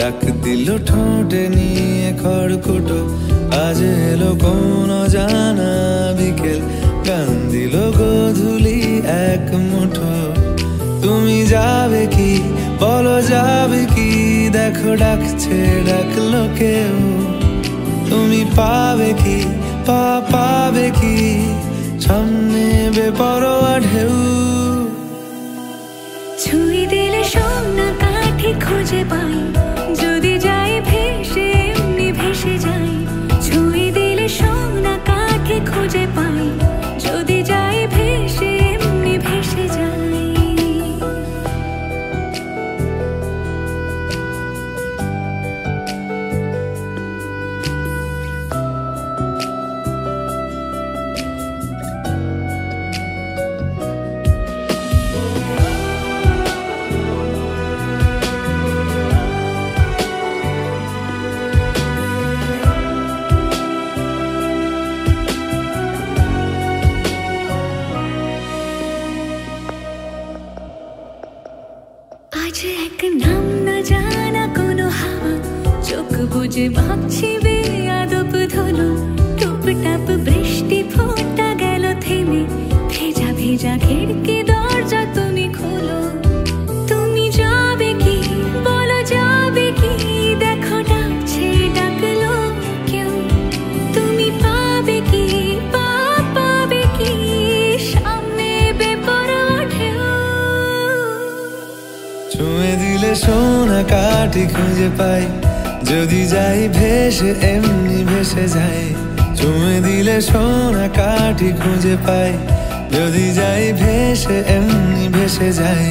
ডাক দিল ঠোঁটে নিয়ে খড়কুটো, আজ এলো কোন জানা বিকেল, গান দিল গোধূলি এক মুঠো। তুমি যাবে কি বলো, যাবে কি, দেখো ডাকছে ডাকলো কেউ। তুমি পাবে কি পাবে কি, সামনে বেপরোয়া ঢেউ। ছুঁয়ে দিলে সোনা কাঠি খুঁজে পাই, যদি যাই ভেসে এমনি ভেসে যাই। ছুঁয়ে দিলে সোনা কাঠি খুঁজে পাই, যদি যাই ভেসে এমনি ভেসে যাই। আজ এক নাম না জানা কোনো হাওয়া, চোখ বুজে ভাবছি বেয়াদব ধুলো। টুপটাপ বৃষ্টি ফোঁটা গেল থেমে, ভেজা ভেজা খিড়কি দরজা তুমি খোলো। তুমি যাবে কি বলো, যাবে কি, দেখো ডাকছে ডাকলো কেউ। তুমি পাবে কি পাবে কি, সামনে বেপরোয়া ঢেউ। ছুঁয়ে দিলে সোনা কাঠি খুঁজে পাই, যদি যাই ভেসে এমনি ভেসে যাই। ছুঁয়ে দিলে সোনা কাঠি খুঁজে পাই, যদি যাই ভেসে এমনি ভেসে যাই।